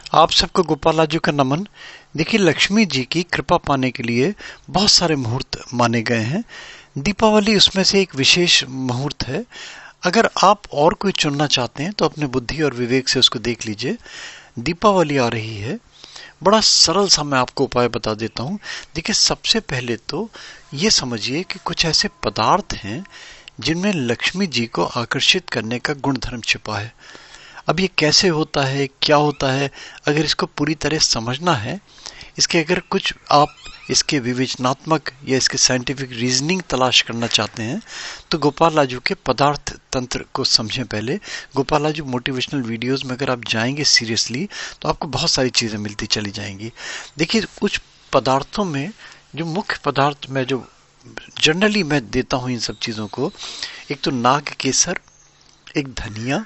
आप सबको गोपाल राजू का नमन। देखिए, लक्ष्मी जी की कृपा पाने के लिए बहुत सारे मुहूर्त माने गए हैं। दीपावली उसमें से एक विशेष मुहूर्त है। अगर आप और कोई चुनना चाहते हैं तो अपने बुद्धि और विवेक से उसको देख लीजिए। दीपावली आ रही है, बड़ा सरल सा मैं आपको उपाय बता देता हूँ। देखिए, सबसे पहले तो ये समझिए कि कुछ ऐसे पदार्थ हैं जिनमें लक्ष्मी जी को आकर्षित करने का गुण धर्म छिपा है। अब ये कैसे होता है, क्या होता है, अगर इसको पूरी तरह समझना है, इसके अगर कुछ आप इसके विवेचनात्मक या इसके साइंटिफिक रीजनिंग तलाश करना चाहते हैं तो गोपाल राजू के पदार्थ तंत्र को समझें। पहले गोपाल राजू मोटिवेशनल वीडियोस में अगर आप जाएंगे सीरियसली तो आपको बहुत सारी चीज़ें मिलती चली जाएंगी। देखिए, कुछ पदार्थों में जो मुख्य पदार्थ में जो जनरली मैं देता हूँ इन सब चीज़ों को, एक तो नाग केसर, एक धनिया,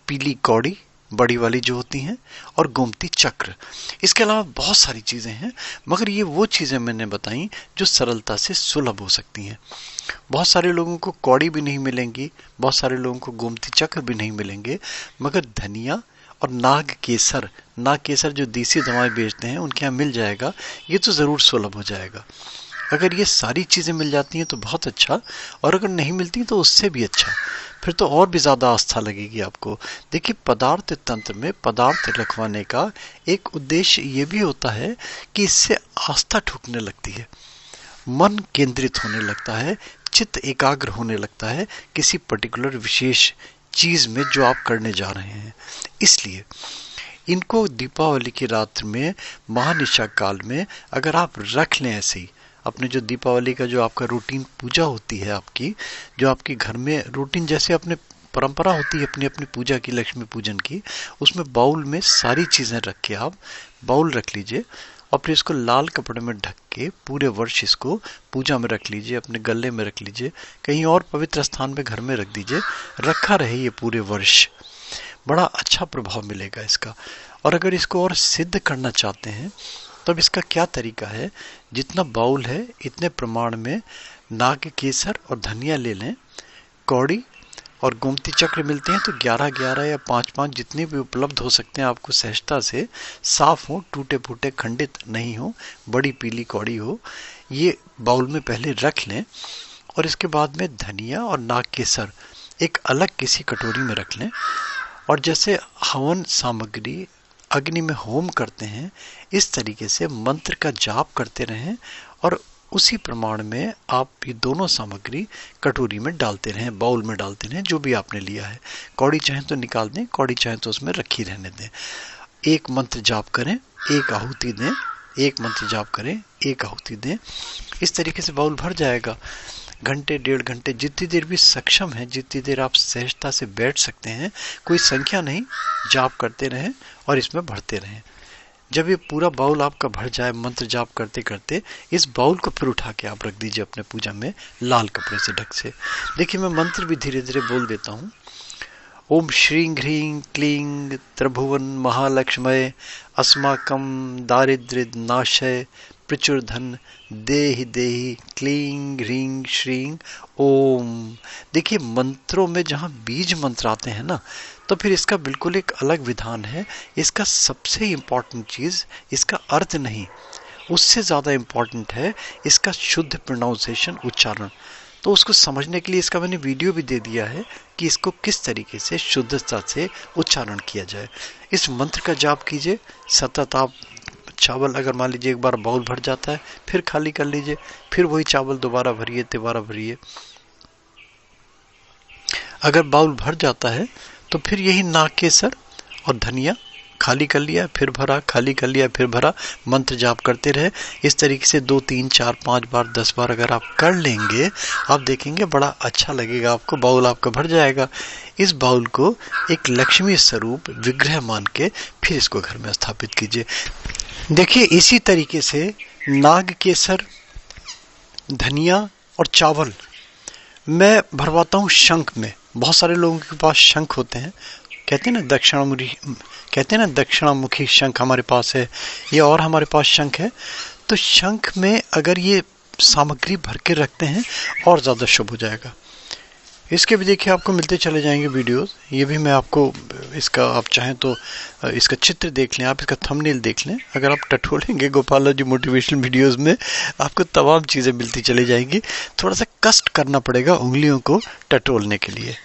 पीली कौड़ी बड़ी वाली जो होती हैं, और गोमती चक्र। इसके अलावा बहुत सारी चीज़ें हैं, मगर ये वो चीज़ें मैंने बताई जो सरलता से सुलभ हो सकती हैं। बहुत सारे लोगों को कौड़ी भी नहीं मिलेंगी, बहुत सारे लोगों को गोमती चक्र भी नहीं मिलेंगे, मगर धनिया और नाग केसर जो देसी दवाएं बेचते हैं उनके यहाँ मिल जाएगा। ये तो ज़रूर सुलभ हो जाएगा। अगर ये सारी चीज़ें मिल जाती हैं तो बहुत अच्छा, और अगर नहीं मिलती तो उससे भी अच्छा, फिर तो और भी ज़्यादा आस्था लगेगी आपको। देखिए, पदार्थ तंत्र में पदार्थ रखवाने का एक उद्देश्य ये भी होता है कि इससे आस्था ठुकने लगती है, मन केंद्रित होने लगता है, चित्त एकाग्र होने लगता है किसी पर्टिकुलर विशेष चीज़ में जो आप करने जा रहे हैं। इसलिए इनको दीपावली की रात में, महानिशा काल में अगर आप रख लें ऐसे ही, अपने जो दीपावली का जो आपका रूटीन पूजा होती है, आपकी जो आपकी घर में रूटीन जैसे अपने परंपरा होती है अपनी अपनी पूजा की, लक्ष्मी पूजन की, उसमें बाउल में सारी चीज़ें रख के आप बाउल रख लीजिए और फिर इसको लाल कपड़े में ढक के पूरे वर्ष इसको पूजा में रख लीजिए, अपने गले में रख लीजिए, कहीं और पवित्र स्थान में घर में रख दीजिए, रखा रहे ये पूरे वर्ष। बड़ा अच्छा प्रभाव मिलेगा इसका। और अगर इसको और सिद्ध करना चाहते हैं तब इसका क्या तरीका है, जितना बाउल है इतने प्रमाण में नाग केसर और धनिया ले लें, कौड़ी और गोमती चक्र मिलते हैं तो 11-11 या 5-5 जितने भी उपलब्ध हो सकते हैं आपको सहजता से, साफ हो, टूटे फूटे खंडित नहीं हो, बड़ी पीली कौड़ी हो, ये बाउल में पहले रख लें। और इसके बाद में धनिया और नाग केसर एक अलग किसी कटोरी में रख लें, और जैसे हवन सामग्री अग्नि में होम करते हैं इस तरीके से मंत्र का जाप करते रहें, और उसी प्रमाण में आप ये दोनों सामग्री कटोरी में डालते रहें, बाउल में डालते रहें, जो भी आपने लिया है। कौड़ी चाहे तो निकाल दें, कौड़ी चाहे तो उसमें रखी रहने दें। एक मंत्र जाप करें, एक आहुति दें, एक मंत्र जाप करें, एक आहुति दें। इस तरीके से बाउल भर जाएगा। घंटे 1.5 घंटे जितनी देर भी सक्षम है, जितनी देर आप सहजता से बैठ सकते हैं, कोई संख्या नहीं, जाप करते रहें और इसमें भरते रहें। जब ये पूरा बाउल आपका भर जाए मंत्र जाप करते करते, इस बाउल को फिर उठा के आप रख दीजिए अपने पूजा में लाल कपड़े से ढक से। देखिए, मैं मंत्र भी धीरे धीरे बोल देता हूँ। ओम श्रीं ह्रीं क्लीं त्रिभुवन महालक्ष्मये अस्माकं दारिद्र्य नाशय प्रचुरधन देहि देहि क्लीं ह्रीं श्रीं ओम। देखिए, मंत्रों में जहाँ बीज मंत्र आते हैं ना, तो फिर इसका बिल्कुल एक अलग विधान है। इसका सबसे इम्पॉर्टेंट चीज़ इसका अर्थ नहीं, उससे ज़्यादा इम्पॉर्टेंट है इसका शुद्ध प्रोनाउंसिएशन, उच्चारण। तो उसको समझने के लिए इसका मैंने वीडियो भी दे दिया है कि इसको किस तरीके से शुद्धता से उच्चारण किया जाए। इस मंत्र का जाप कीजिए सतत। आप चावल अगर मान लीजिए एक बार बाउल भर जाता है, फिर खाली कर लीजिए, फिर वही चावल दोबारा भरिए। अगर बाउल भर जाता है तो फिर यही नाग केसर और धनिया खाली कर लिया, फिर भरा, खाली कर लिया, फिर भरा, मंत्र जाप करते रहे। इस तरीके से 2, 3, 4, 5 बार, 10 बार अगर आप कर लेंगे, आप देखेंगे बड़ा अच्छा लगेगा आपको, बाउल आपका भर जाएगा। इस बाउल को एक लक्ष्मी स्वरूप विग्रह मान के फिर इसको घर में स्थापित कीजिए। देखिए, इसी तरीके से नाग केसर, धनिया और चावल मैं भरवाता हूँ शंख में। बहुत सारे लोगों के पास शंख होते हैं, कहते हैं ना दक्षिणामुखी शंख हमारे पास है, ये और हमारे पास शंख है। तो शंख में अगर ये सामग्री भर के रखते हैं और ज़्यादा शुभ हो जाएगा। इसके भी देखिए आपको मिलते चले जाएंगे वीडियोस। ये भी मैं आपको इसका, आप चाहें तो इसका चित्र देख लें, आप इसका थंबनेल देख लें। अगर आप टटोलेंगे गोपाला जी मोटिवेशनल वीडियोस में, आपको तमाम चीज़ें मिलती चली जाएंगी। थोड़ा सा कष्ट करना पड़ेगा उंगलियों को टटोलने के लिए।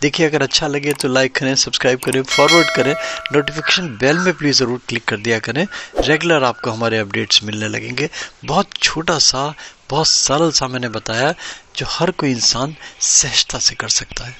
देखिए अगर अच्छा लगे तो लाइक करें, सब्सक्राइब करें, फॉरवर्ड करें, नोटिफिकेशन बेल में प्लीज़ ज़रूर क्लिक कर दिया करें। रेगुलर आपको हमारे अपडेट्स मिलने लगेंगे। बहुत छोटा सा, बहुत सरल सा मैंने बताया, जो हर कोई इंसान सहजता से कर सकता है।